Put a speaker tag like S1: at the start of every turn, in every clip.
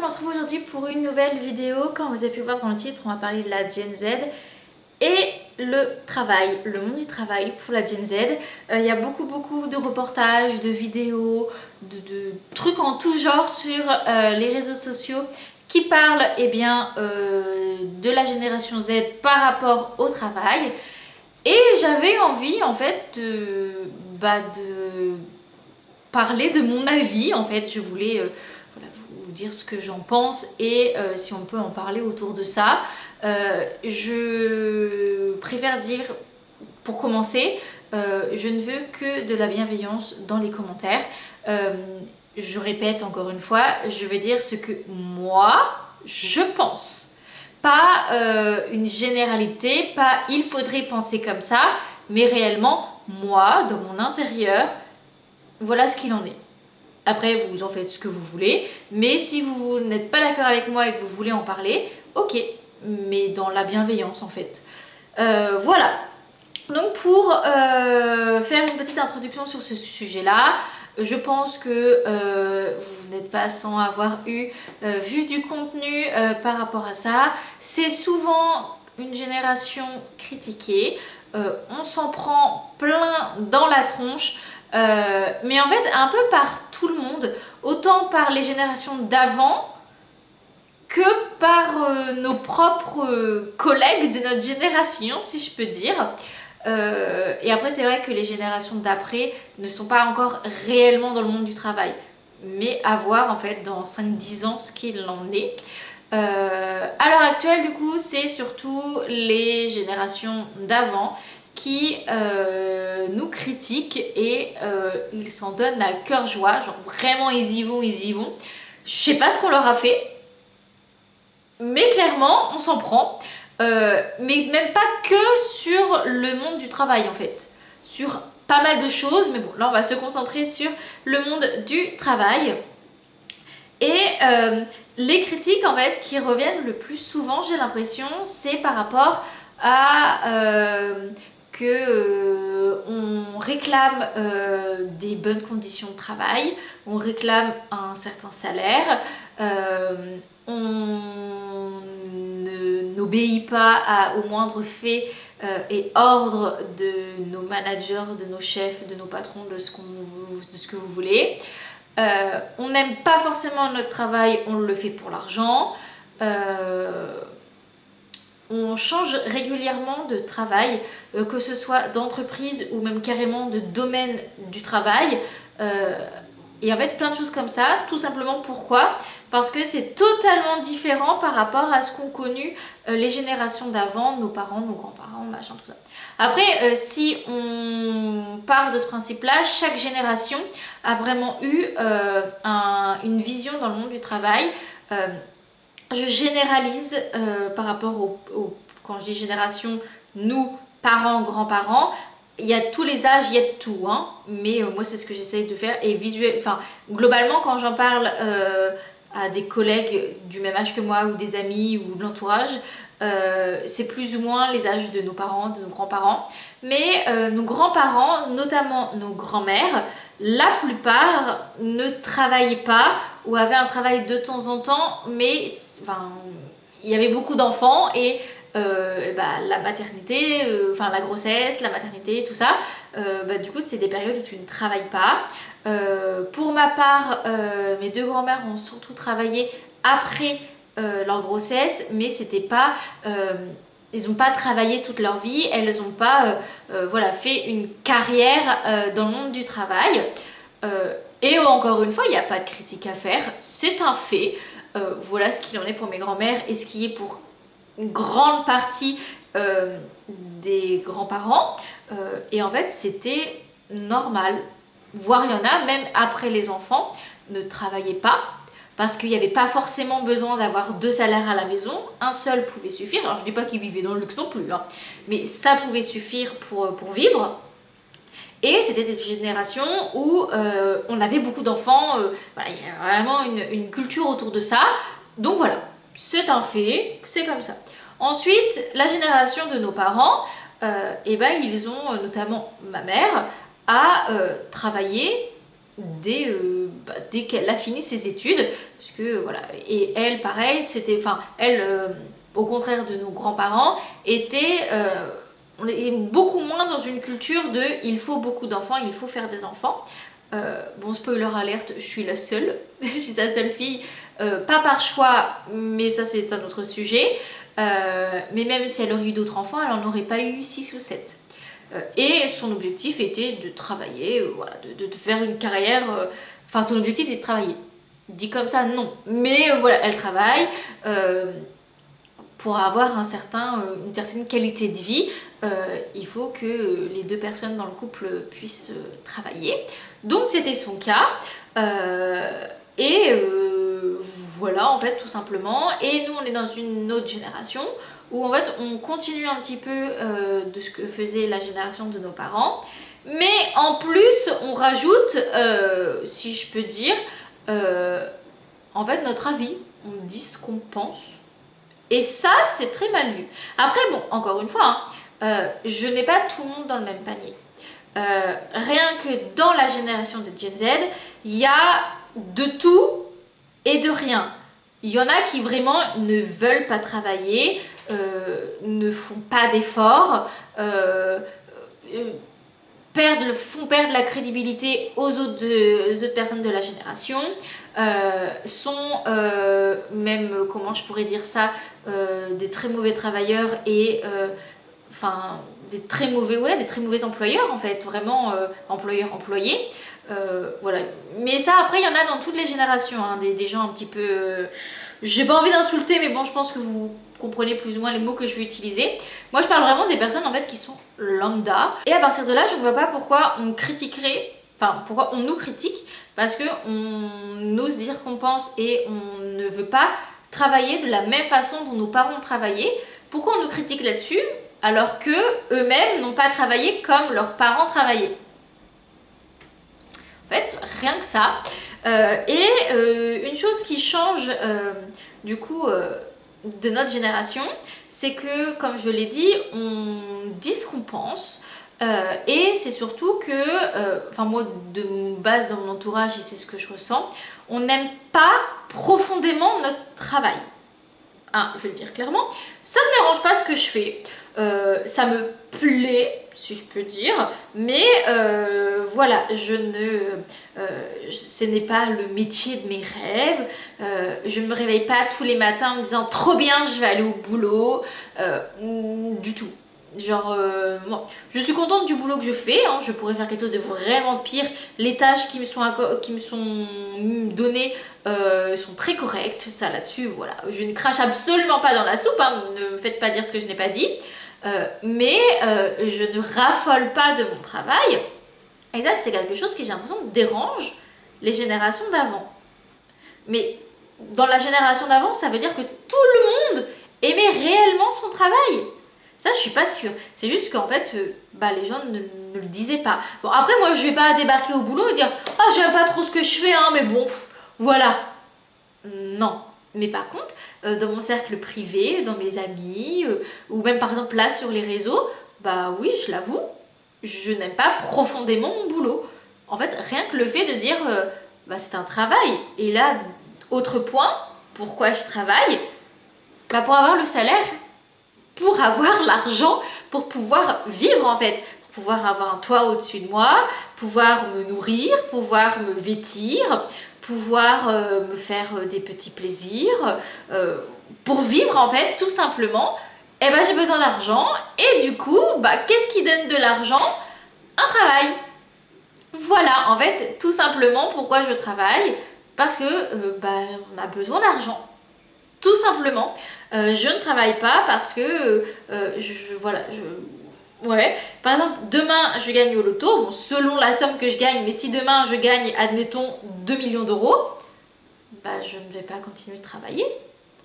S1: on se retrouve aujourd'hui pour une nouvelle vidéo. Comme vous avez pu voir dans le titre, on va parler de la Gen Z et le travail, le monde du travail pour la Gen Z. Il y a beaucoup de reportages, de vidéos, de trucs en tout genre sur les réseaux sociaux qui parlent de la génération Z par rapport au travail. Et j'avais envie en fait de parler de mon avis. En fait, je voulais vous dire ce que j'en pense et si on peut en parler autour de ça. Je préfère dire, pour commencer, je ne veux que de la bienveillance dans les commentaires. Je répète encore une fois, je vais dire ce que moi, je pense. Pas une généralité, pas il faudrait penser comme ça, mais réellement, moi, dans mon intérieur, voilà ce qu'il en est. Après, vous en faites ce que vous voulez, mais si vous n'êtes pas d'accord avec moi et que vous voulez en parler, ok, mais dans la bienveillance en fait. Voilà. Donc pour faire une petite introduction sur ce sujet-là, je pense que vous n'êtes pas sans avoir vu du contenu par rapport à ça. C'est souvent une génération critiquée, on s'en prend plein dans la tronche, mais en fait un peu par tout le monde, autant par les générations d'avant que par nos propres collègues de notre génération, si je peux dire. Et après, c'est vrai que les générations d'après ne sont pas encore réellement dans le monde du travail, mais à voir en fait dans 5-10 ans ce qu'il en est. À l'heure actuelle, du coup, c'est surtout les générations d'avant qui nous critiquent et ils s'en donnent à cœur joie, genre vraiment ils y vont. Je sais pas ce qu'on leur a fait, mais clairement on s'en prend. Mais même pas que sur le monde du travail en fait, sur pas mal de choses, mais bon là on va se concentrer sur le monde du travail. Et les critiques en fait qui reviennent le plus souvent, j'ai l'impression, c'est par rapport à on récame des bonnes conditions de travail, on réclame un certain salaire, on n'obéit pas au moindre fait et ordre de nos managers, de nos chefs, de nos patrons, de ce que vous voulez. On n'aime pas forcément notre travail, on le fait pour l'argent. On change régulièrement de travail, que ce soit d'entreprise ou même carrément de domaine du travail. Et en fait, plein de choses comme ça, tout simplement pourquoi ? Parce que c'est totalement différent par rapport à ce qu'ont connu les générations d'avant, nos parents, nos grands-parents, machin, tout ça. Après, si on part de ce principe-là, chaque génération a vraiment eu une vision dans le monde du travail. Je généralise par rapport quand je dis génération, nous, parents, grands-parents, il y a tous les âges, il y a de tout, hein, mais moi c'est ce que j'essaye de faire et globalement quand j'en parle à des collègues du même âge que moi ou des amis ou de l'entourage, c'est plus ou moins les âges de nos parents, de nos grands-parents, mais nos grands-parents, notamment nos grands-mères, la plupart ne travaillaient pas ou avaient un travail de temps en temps, mais il y avait beaucoup d'enfants et la maternité, la grossesse, la maternité, tout ça, du coup c'est des périodes où tu ne travailles pas. Pour ma part, mes deux grands-mères ont surtout travaillé après leur grossesse, mais c'était pas... ils n'ont pas travaillé toute leur vie, elles n'ont pas fait une carrière dans le monde du travail. Et encore une fois, il n'y a pas de critique à faire, c'est un fait. Voilà ce qu'il en est pour mes grands-mères et ce qui est pour une grande partie des grands-parents. Et en fait, c'était normal. Voire il y en a, même après les enfants, ne travaillaient pas parce qu'il n'y avait pas forcément besoin d'avoir 2 salaires à la maison, un seul pouvait suffire. Alors je dis pas qu'ils vivaient dans le luxe non plus, hein, mais ça pouvait suffire pour vivre. Et c'était des générations où on avait beaucoup d'enfants, il y a vraiment une culture autour de ça. Donc voilà, c'est un fait, c'est comme ça. Ensuite, la génération de nos parents, notamment ma mère, a travaillé dès dès qu'elle a fini ses études, parce que voilà, et elle pareil, c'était, enfin elle, au contraire de nos grands-parents, était, on est beaucoup moins dans une culture de il faut beaucoup d'enfants, il faut faire des enfants. Bon, spoiler alerte, je suis la seule, je suis sa seule fille, pas par choix, mais ça c'est un autre sujet. Mais même si elle aurait eu d'autres enfants, elle n'en aurait pas eu 6 ou 7. Et son objectif était de travailler, voilà, de faire une carrière. Enfin, son objectif était de travailler. Dit comme ça, non. Mais voilà, elle travaille pour avoir une certaine qualité de vie. Il faut que les deux personnes dans le couple puissent travailler. Donc, c'était son cas. Voilà, en fait, tout simplement. Et nous, on est dans une autre génération où, en fait, on continue un petit peu de ce que faisait la génération de nos parents. Mais en plus, on rajoute, si je peux dire, en fait, notre avis. On dit ce qu'on pense. Et ça, c'est très mal vu. Après, bon, encore une fois, je n'ai pas tout le monde dans le même panier. Rien que dans la génération des Gen Z, il y a de tout et de rien. Il y en a qui vraiment ne veulent pas travailler, ne font pas d'efforts, font perdre la crédibilité aux autres personnes de la génération, sont même, comment je pourrais dire ça, des très mauvais travailleurs et enfin des très mauvais employeurs en fait, vraiment employeurs-employés. Voilà. Mais ça, après, il y en a dans toutes les générations, hein, des gens un petit peu... j'ai pas envie d'insulter, mais bon, je pense que vous comprenez plus ou moins les mots que je vais utiliser. Moi, je parle vraiment des personnes, en fait, qui sont lambda. Et à partir de là, je ne vois pas pourquoi on critiquerait... Enfin, pourquoi on nous critique, parce qu'on ose dire qu'on pense et on ne veut pas travailler de la même façon dont nos parents ont travaillé. Pourquoi on nous critique là-dessus, alors que eux-mêmes n'ont pas travaillé comme leurs parents travaillaient? En fait, rien que ça. Une chose qui change du coup de notre génération, c'est que, comme je l'ai dit, on dit ce qu'on pense. Et c'est surtout que, enfin moi de base dans mon entourage, et c'est ce que je ressens, on n'aime pas profondément notre travail. Hein, je vais le dire clairement, ça ne me dérange pas ce que je fais, ça me plaît si je peux dire, mais voilà, ce n'est pas le métier de mes rêves, je ne me réveille pas tous les matins en me disant trop bien je vais aller au boulot, du tout. Genre, moi, je suis contente du boulot que je fais, hein, je pourrais faire quelque chose de vraiment pire. Les tâches qui me sont données sont très correctes, ça là-dessus, voilà. Je ne crache absolument pas dans la soupe, hein, ne me faites pas dire ce que je n'ai pas dit. Mais je ne raffole pas de mon travail. Et ça, c'est quelque chose qui, j'ai l'impression, dérange les générations d'avant. Mais dans la génération d'avant, ça veut dire que tout le monde aimait réellement son travail. Ça, je suis pas sûre. C'est juste qu'en fait, les gens ne le disaient pas. Bon, après, moi, je vais pas débarquer au boulot et dire « Ah, j'aime pas trop ce que je fais, hein, mais bon, voilà. » Non. Mais par contre, dans mon cercle privé, dans mes amis, ou même par exemple là sur les réseaux, bah oui, je l'avoue, je n'aime pas profondément mon boulot. En fait, rien que le fait de dire c'est un travail. Et là, autre point, pourquoi je travaille? Pour avoir le salaire, pour avoir l'argent, pour pouvoir vivre en fait, pour pouvoir avoir un toit au-dessus de moi, pouvoir me nourrir, pouvoir me vêtir, pouvoir me faire des petits plaisirs, pour vivre en fait tout simplement. Et j'ai besoin d'argent et du coup qu'est-ce qui donne de l'argent? Un travail. Voilà en fait tout simplement pourquoi je travaille, parce que on a besoin d'argent. Tout simplement. Je ne travaille pas parce que ouais. Par exemple, demain je gagne au loto, bon, selon la somme que je gagne, mais si demain je gagne, admettons, 2 millions d'euros, je ne vais pas continuer de travailler.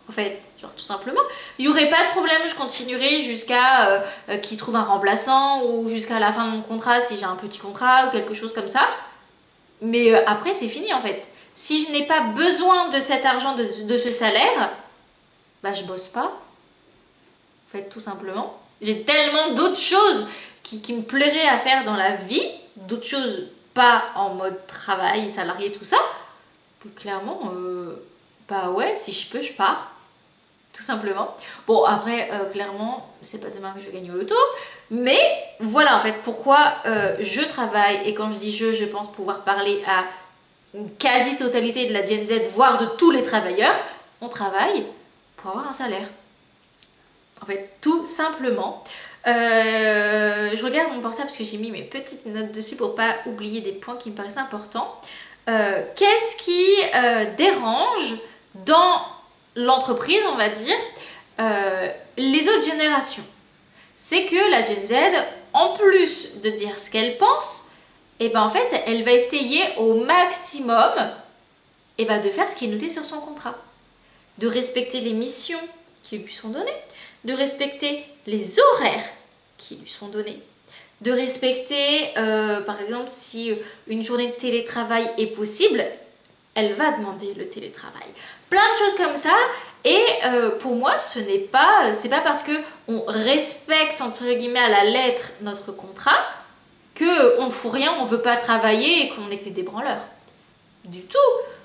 S1: En fait, genre tout simplement. Il n'y aurait pas de problème, je continuerai jusqu'à qu'ils trouvent un remplaçant ou jusqu'à la fin de mon contrat si j'ai un petit contrat ou quelque chose comme ça. Mais après, c'est fini en fait. Si je n'ai pas besoin de cet argent, de ce salaire, je bosse pas. En fait, tout simplement. J'ai tellement d'autres choses qui me plairaient à faire dans la vie, d'autres choses pas en mode travail, salarié, tout ça. clairement, bah ouais, si je peux, je pars. Tout simplement. Bon, après, clairement, c'est pas demain que je vais gagner au loto. Mais voilà, en fait, pourquoi je travaille. Et quand je dis je pense pouvoir parler à une quasi-totalité de la Gen Z, voire de tous les travailleurs. On travaille pour avoir un salaire. En fait, tout simplement. Je regarde mon portable parce que j'ai mis mes petites notes dessus pour pas oublier des points qui me paraissent importants. Qu'est-ce qui dérange dans l'entreprise, on va dire, les autres générations? C'est que la Gen Z, en plus de dire ce qu'elle pense, et ben en fait, elle va essayer au maximum et ben de faire ce qui est noté sur son contrat. De respecter les missions qui lui sont données, de respecter les horaires qui lui sont donnés, de respecter, par exemple, si une journée de télétravail est possible, elle va demander le télétravail. Plein de choses comme ça. Et pour moi, c'est pas parce que on respecte entre guillemets à la lettre notre contrat qu'on ne fout rien, on veut pas travailler et qu'on n'est que des branleurs. Du tout.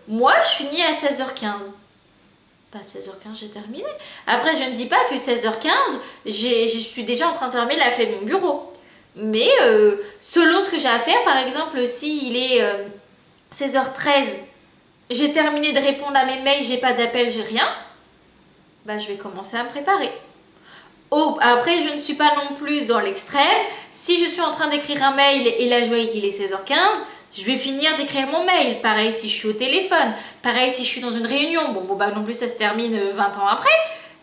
S1: Moi, je finis à 16h15. Pas 16h15, j'ai terminé. Après, je ne dis pas que 16h15, je suis déjà en train de fermer la clé de mon bureau. Mais selon ce que j'ai à faire, par exemple, si il est 16h13, j'ai terminé de répondre à mes mails, j'ai pas d'appel, j'ai rien, bah, je vais commencer à me préparer. Oh, après, je ne suis pas non plus dans l'extrême. Si je suis en train d'écrire un mail et là je vois qu'il est 16h15, je vais finir d'écrire mon mail. Pareil si je suis au téléphone. Pareil si je suis dans une réunion. Bon, faut pas non plus ça se termine 20 ans après.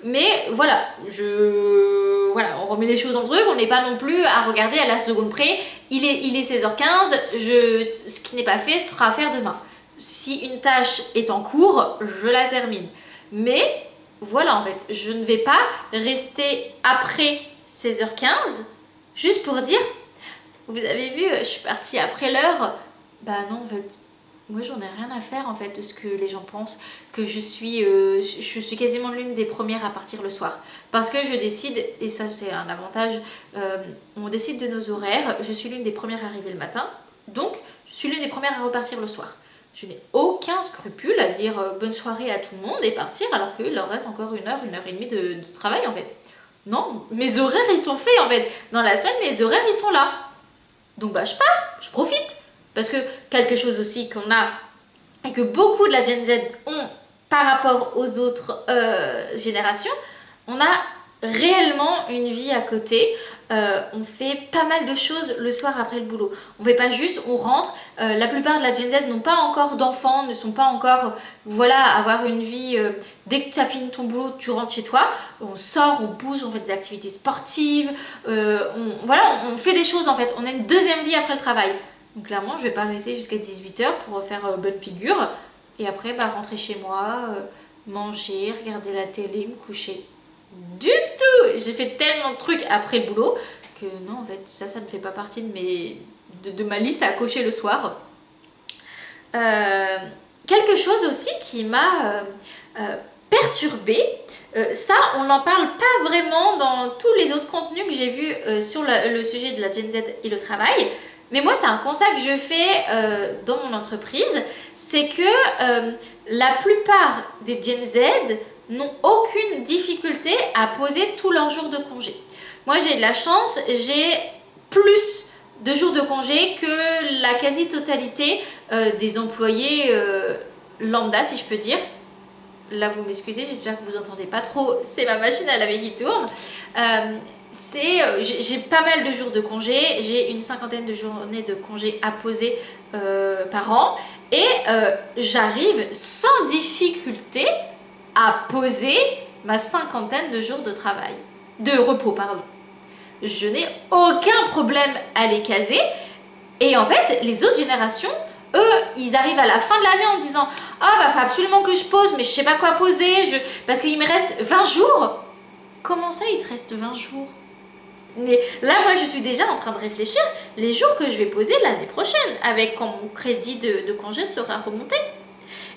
S1: Mais voilà, on remet les choses en truc. On n'est pas non plus à regarder à la seconde près. Il est 16h15. Ce qui n'est pas fait sera à faire demain. Si une tâche est en cours, je la termine. Mais voilà, en fait, je ne vais pas rester après 16h15 juste pour dire, vous avez vu, je suis partie après l'heure. Bah non, en fait, moi j'en ai rien à faire en fait de ce que les gens pensent, que je suis quasiment l'une des premières à partir le soir. Parce que je décide, et ça c'est un avantage, on décide de nos horaires, je suis l'une des premières à arriver le matin, donc je suis l'une des premières à repartir le soir. Je n'ai aucun scrupule à dire bonne soirée à tout le monde et partir alors qu'il leur reste encore une heure et demie de travail en fait. Non, mes horaires ils sont faits en fait. Dans la semaine, mes horaires ils sont là. Donc bah je pars, je profite. Parce que quelque chose aussi qu'on a et que beaucoup de la Gen Z ont par rapport aux autres générations, on a réellement une vie à côté. On fait pas mal de choses le soir après le boulot. On fait pas juste, on rentre. La plupart de la Gen Z n'ont pas encore d'enfants, ne sont pas encore, avoir une vie. Dès que tu as fini ton boulot, tu rentres chez toi. On sort, on bouge, on fait des activités sportives. On fait des choses en fait. On a une deuxième vie après le travail. Donc clairement, je vais pas rester jusqu'à 18h pour faire bonne figure. Et après, rentrer chez moi, manger, regarder la télé, me coucher. Du tout! J'ai fait tellement de trucs après le boulot que non, en fait, ça ne fait pas partie de ma liste à cocher le soir. Quelque chose aussi qui m'a perturbée, ça, on n'en parle pas vraiment dans tous les autres contenus que j'ai vus sur le sujet de la Gen Z et le travail. Mais moi, c'est un constat que je fais dans mon entreprise, c'est que la plupart des Gen Z n'ont aucune difficulté à poser tous leurs jours de congé. Moi, j'ai de la chance, j'ai plus de jours de congé que la quasi-totalité des employés lambda, si je peux dire. Là, vous m'excusez, j'espère que vous n'entendez pas trop, c'est ma machine à laver qui tourne. J'ai pas mal de jours de congé, j'ai une 50aine de journées de congé à poser par an et j'arrive sans difficulté à poser ma 50aine de jours de repos. Je n'ai aucun problème à les caser et en fait les autres générations, eux, ils arrivent à la fin de l'année en disant « Ah faut absolument que je pose mais je sais pas quoi poser parce qu'il me reste 20 jours ». Comment ça, il te reste 20 jours? Mais là, moi, je suis déjà en train de réfléchir les jours que je vais poser l'année prochaine, avec quand mon crédit de congé sera remonté.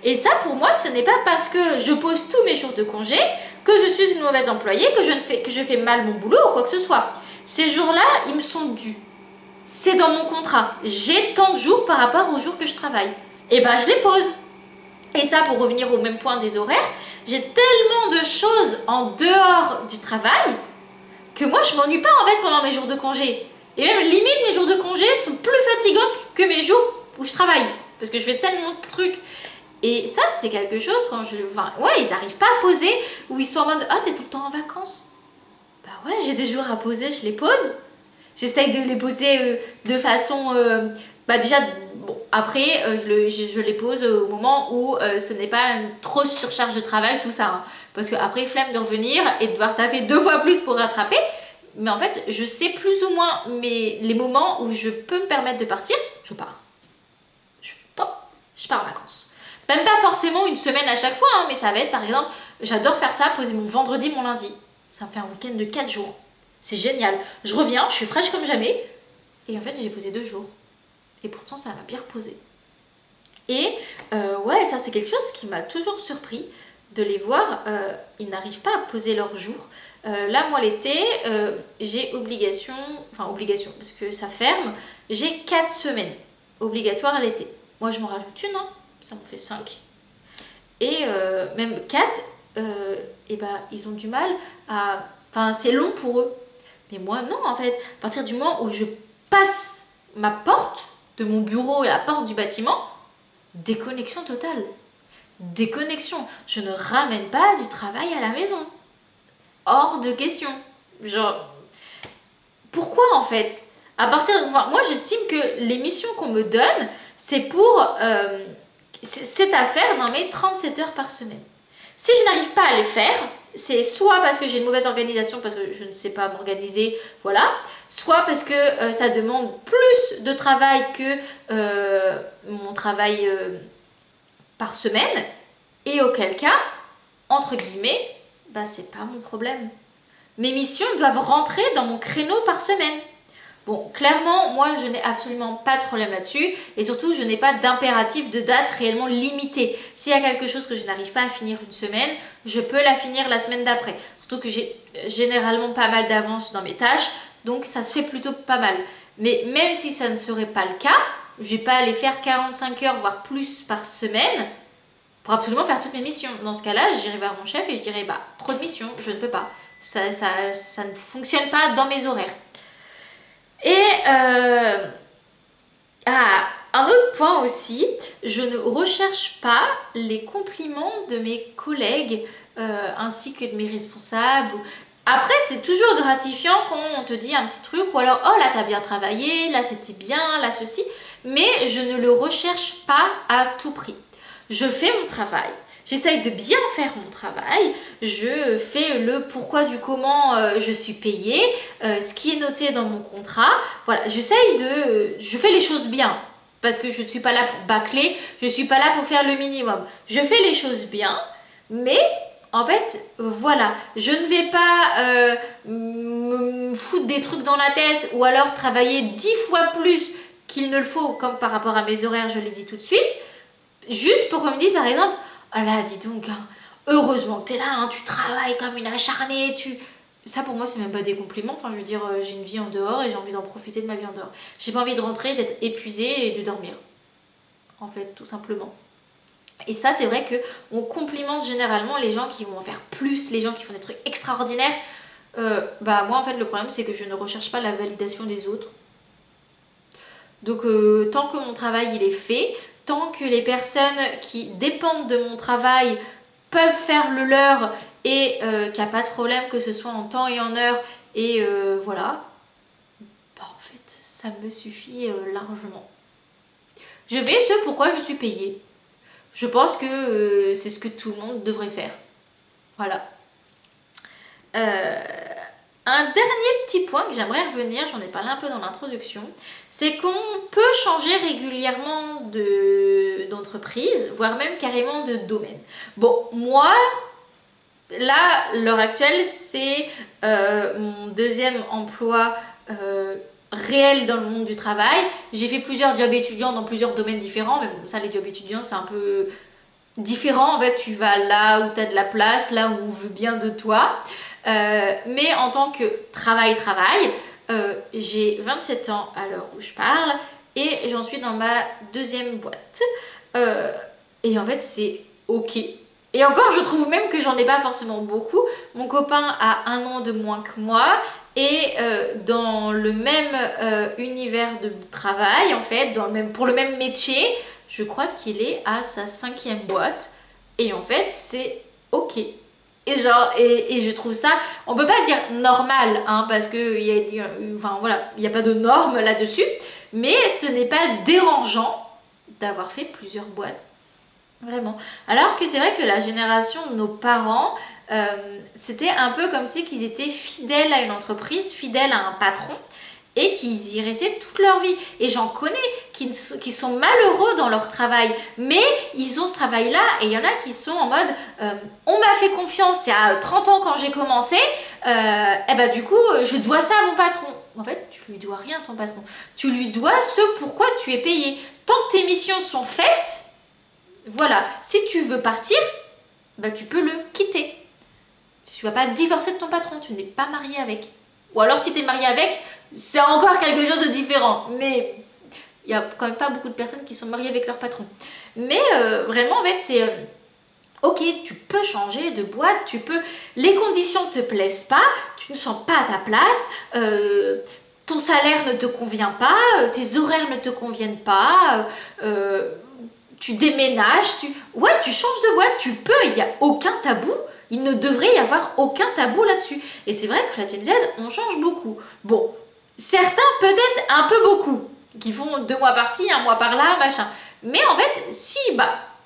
S1: Et ça, pour moi, ce n'est pas parce que je pose tous mes jours de congé que je suis une mauvaise employée, que je fais mal mon boulot ou quoi que ce soit. Ces jours-là, ils me sont dus. C'est dans mon contrat. J'ai tant de jours par rapport aux jours que je travaille. Et je les pose. Et ça, pour revenir au même point des horaires, j'ai tellement de choses en dehors du travail que moi, je m'ennuie pas en fait pendant mes jours de congé. Et même limite, mes jours de congé sont plus fatigants que mes jours où je travaille. Parce que je fais tellement de trucs. Et ça, c'est quelque chose quand je... Enfin, ouais, ils arrivent pas à poser, ou ils sont en mode « Ah, t'es tout le temps en vacances ?» Bah ouais, j'ai des jours à poser, je les pose. J'essaye de les poser de façon... bah déjà, bon, après, je les pose au moment où ce n'est pas une trop surcharge de travail, tout ça. Hein. Parce que après, flemme de revenir et de devoir taper 2 fois plus pour rattraper. Mais en fait, je sais plus ou moins les moments où je peux me permettre de partir, je pars. Je pars en vacances. Même pas forcément une semaine à chaque fois, hein, mais ça va être par exemple, j'adore faire ça, poser mon vendredi, mon lundi. Ça me fait un week-end de 4 jours. C'est génial. Je reviens, je suis fraîche comme jamais. Et en fait, j'ai posé 2 jours. Et pourtant, ça m'a bien reposé. Et ouais, ça c'est quelque chose qui m'a toujours surpris de les voir. Ils n'arrivent pas à poser leurs jours. Là, moi, l'été, j'ai obligation, parce que ça ferme, j'ai 4 semaines obligatoires à l'été. Moi, je m'en rajoute une, hein. Ça m'en fait 5. Et même 4, et bah, ils ont du mal à... Enfin, c'est long pour eux. Mais moi, non, en fait. À partir du moment où je passe ma porte de mon bureau et la porte du bâtiment, déconnexion totale. Déconnexion. Je ne ramène pas du travail à la maison. Hors de question. Genre, pourquoi en fait? À partir de... Enfin, moi, j'estime que les missions qu'on me donne, c'est pour... c'est à faire dans mes 37 heures par semaine. Si je n'arrive pas à les faire, c'est soit parce que j'ai une mauvaise organisation, parce que je ne sais pas m'organiser, voilà, soit parce que ça demande plus de travail que mon travail par semaine, et auquel cas, entre guillemets, bah c'est pas mon problème. Mes missions doivent rentrer dans mon créneau par semaine. Bon, clairement, moi, je n'ai absolument pas de problème là-dessus. Et surtout, je n'ai pas d'impératif de date réellement limité. S'il y a quelque chose que je n'arrive pas à finir une semaine, je peux la finir la semaine d'après. Surtout que j'ai généralement pas mal d'avance dans mes tâches. Donc, ça se fait plutôt pas mal. Mais même si ça ne serait pas le cas, je ne vais pas aller faire 45 heures, voire plus par semaine pour absolument faire toutes mes missions. Dans ce cas-là, j'irai vers mon chef et je dirai, bah, trop de missions, je ne peux pas. Ça ne fonctionne pas dans mes horaires. Et un autre point aussi, je ne recherche pas les compliments de mes collègues ainsi que de mes responsables. Après, c'est toujours gratifiant quand on te dit un petit truc ou alors, oh là t'as bien travaillé, là c'était bien, là ceci, mais je ne le recherche pas à tout prix. Je fais mon travail. J'essaye de bien faire mon travail, je fais le pourquoi du comment je suis payée, ce qui est noté dans mon contrat. Voilà, je fais les choses bien. Parce que je ne suis pas là pour bâcler, je ne suis pas là pour faire le minimum. Je fais les choses bien, mais en fait, voilà, je ne vais pas me foutre des trucs dans la tête ou alors travailler 10 fois plus qu'il ne le faut, comme par rapport à mes horaires, je l'ai dit tout de suite, juste pour qu'on me dise par exemple, oh là, dis donc, hein, heureusement que t'es là, hein, tu travailles comme une acharnée, Ça pour moi c'est même pas des compliments, enfin je veux dire, j'ai une vie en dehors et j'ai envie d'en profiter de ma vie en dehors. J'ai pas envie de rentrer, d'être épuisée et de dormir. En fait, tout simplement. Et ça c'est vrai que on complimente généralement les gens qui vont en faire plus, les gens qui font des trucs extraordinaires. Bah moi en fait le problème c'est que je ne recherche pas la validation des autres. Donc tant que mon travail il est fait, tant que les personnes qui dépendent de mon travail peuvent faire le leur et qu'il n'y a pas de problème que ce soit en temps et en heure et voilà, bah en fait ça me suffit largement. Je fais ce pourquoi je suis payée. Je pense que c'est ce que tout le monde devrait faire. Voilà. Un dernier petit point que j'aimerais revenir, j'en ai parlé un peu dans l'introduction, c'est qu'on peut changer régulièrement d'entreprise, voire même carrément de domaine. Bon, moi, là, l'heure actuelle, c'est mon deuxième emploi réel dans le monde du travail. J'ai fait plusieurs jobs étudiants dans plusieurs domaines différents, mais bon, ça, les jobs étudiants, c'est un peu différent. En fait, tu vas là où tu as de la place, là où on veut bien de toi. Mais en tant que travail, j'ai 27 ans à l'heure où je parle et j'en suis dans ma deuxième boîte. Et en fait, c'est ok. Et encore, je trouve même que j'en ai pas forcément beaucoup. Mon copain a 1 an de moins que moi. Et dans le même univers de travail, en fait, pour le même métier, je crois qu'il est à sa 5e boîte. Et en fait, c'est ok. Et genre, et je trouve ça, on peut pas dire normal, hein, parce que enfin voilà, il n'y a pas de normes là-dessus, mais ce n'est pas dérangeant d'avoir fait plusieurs boîtes. Vraiment. Alors que c'est vrai que la génération de nos parents, c'était un peu comme si qu'ils étaient fidèles à une entreprise, fidèles à un patron, et qu'ils y restaient toute leur vie. Et j'en connais qui sont malheureux dans leur travail, mais ils ont ce travail-là, et il y en a qui sont en mode on m'a fait confiance il y a 30 ans quand j'ai commencé, et bah du coup je dois ça à mon patron. En fait, tu lui dois rien à ton patron. Tu lui dois ce pourquoi tu es payé. Tant que tes missions sont faites, voilà, si tu veux partir, bah tu peux le quitter. Tu vas pas divorcer de ton patron, tu n'es pas marié avec. Ou alors si tu es marié avec, c'est encore quelque chose de différent. Mais il n'y a quand même pas beaucoup de personnes qui sont mariées avec leur patron. Mais vraiment, en fait, c'est... ok, tu peux changer de boîte, tu peux... Les conditions ne te plaisent pas, tu ne sens pas à ta place, ton salaire ne te convient pas, tes horaires ne te conviennent pas, tu déménages, ouais, tu changes de boîte, tu peux, il n'y a aucun tabou. Il ne devrait y avoir aucun tabou là-dessus. Et c'est vrai que la Gen Z, on change beaucoup. Bon, certains peut-être un peu beaucoup, qui font 2 mois par-ci, 1 mois par-là, machin. Mais en fait, si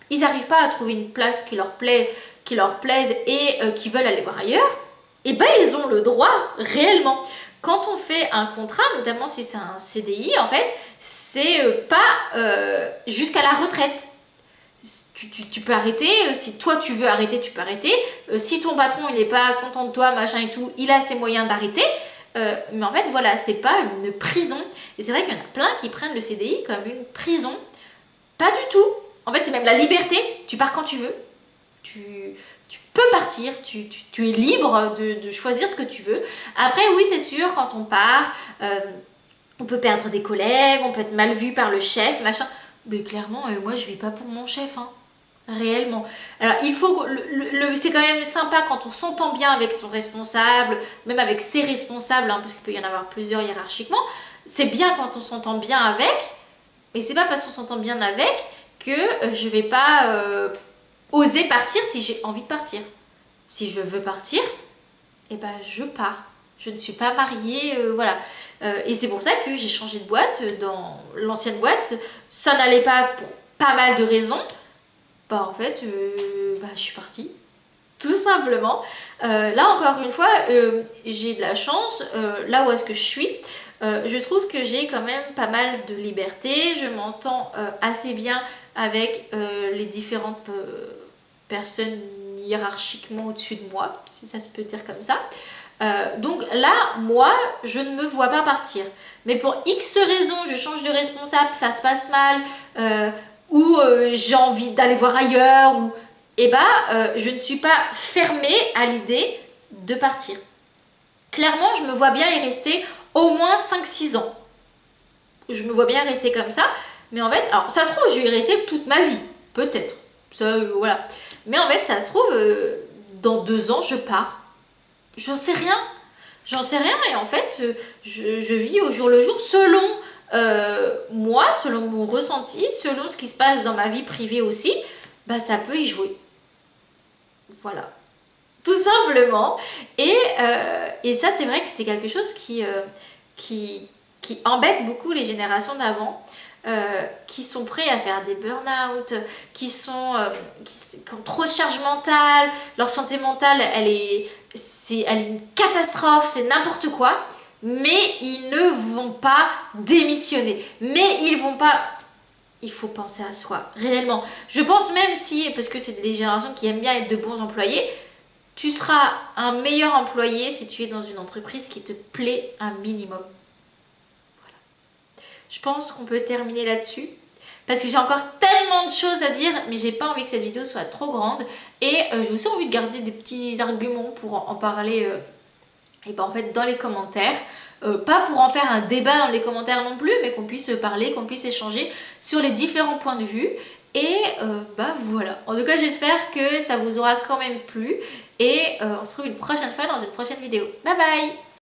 S1: ils n'arrivent pas à trouver une place qui leur plaise et qui veulent aller voir ailleurs, et ils ont le droit réellement. Quand on fait un contrat, notamment si c'est un CDI, en fait, c'est pas jusqu'à la retraite. Tu peux arrêter, si toi tu veux arrêter, tu peux arrêter. Si ton patron il n'est pas content de toi, machin et tout, il a ses moyens d'arrêter. Mais en fait, voilà, c'est pas une prison. Et c'est vrai qu'il y en a plein qui prennent le CDI comme une prison. Pas du tout. En fait, c'est même la liberté. Tu pars quand tu veux. Tu peux partir. Tu es libre de choisir ce que tu veux. Après, oui, c'est sûr, quand on part, on peut perdre des collègues, on peut être mal vu par le chef, machin. Mais clairement, moi je vis pas pour mon chef, hein. Réellement. Alors il faut c'est quand même sympa quand on s'entend bien avec son responsable, même avec ses responsables, hein, parce qu'il peut y en avoir plusieurs hiérarchiquement. C'est bien quand on s'entend bien avec, et c'est pas parce qu'on s'entend bien avec que je vais pas oser partir si j'ai envie de partir. Si je veux partir, je pars. Je ne suis pas mariée, voilà. Et c'est pour ça que j'ai changé de boîte. Dans l'ancienne boîte, ça n'allait pas pour pas mal de raisons. En fait, je suis partie. Tout simplement. Là, encore une fois, j'ai de la chance. Là où est-ce que je suis, je trouve que j'ai quand même pas mal de liberté. Je m'entends assez bien avec les différentes personnes hiérarchiquement au-dessus de moi, si ça se peut dire comme ça. Donc là, moi, je ne me vois pas partir. Mais pour X raisons, je change de responsable, ça se passe mal, ou j'ai envie d'aller voir ailleurs, ou je ne suis pas fermée à l'idée de partir. Clairement, je me vois bien y rester au moins 5-6 ans. Je me vois bien rester comme ça. Mais en fait, alors ça se trouve, je vais y rester toute ma vie. Peut-être. Ça, voilà. Mais en fait, ça se trouve, dans 2 ans, je pars. J'en sais rien. J'en sais rien. Et en fait, je vis au jour le jour selon moi, selon mon ressenti, selon ce qui se passe dans ma vie privée aussi. Ça peut y jouer. Voilà. Tout simplement. Et ça, c'est vrai que c'est quelque chose qui embête beaucoup les générations d'avant. Qui sont prêts à faire des burn-out, qui ont trop de charge mentale, leur santé mentale, elle est une catastrophe, c'est n'importe quoi, mais ils ne vont pas démissionner. Mais ils vont pas... Il faut penser à soi, réellement. Je pense même si, parce que c'est des générations qui aiment bien être de bons employés, tu seras un meilleur employé si tu es dans une entreprise qui te plaît un minimum. Je pense qu'on peut terminer là-dessus. Parce que j'ai encore tellement de choses à dire, mais j'ai pas envie que cette vidéo soit trop grande. Et j'ai aussi envie de garder des petits arguments pour en parler en fait, dans les commentaires. Pas pour en faire un débat dans les commentaires non plus, mais qu'on puisse parler, qu'on puisse échanger sur les différents points de vue. Et bah voilà, en tout cas j'espère que ça vous aura quand même plu et on se retrouve une prochaine fois dans une prochaine vidéo. Bye bye.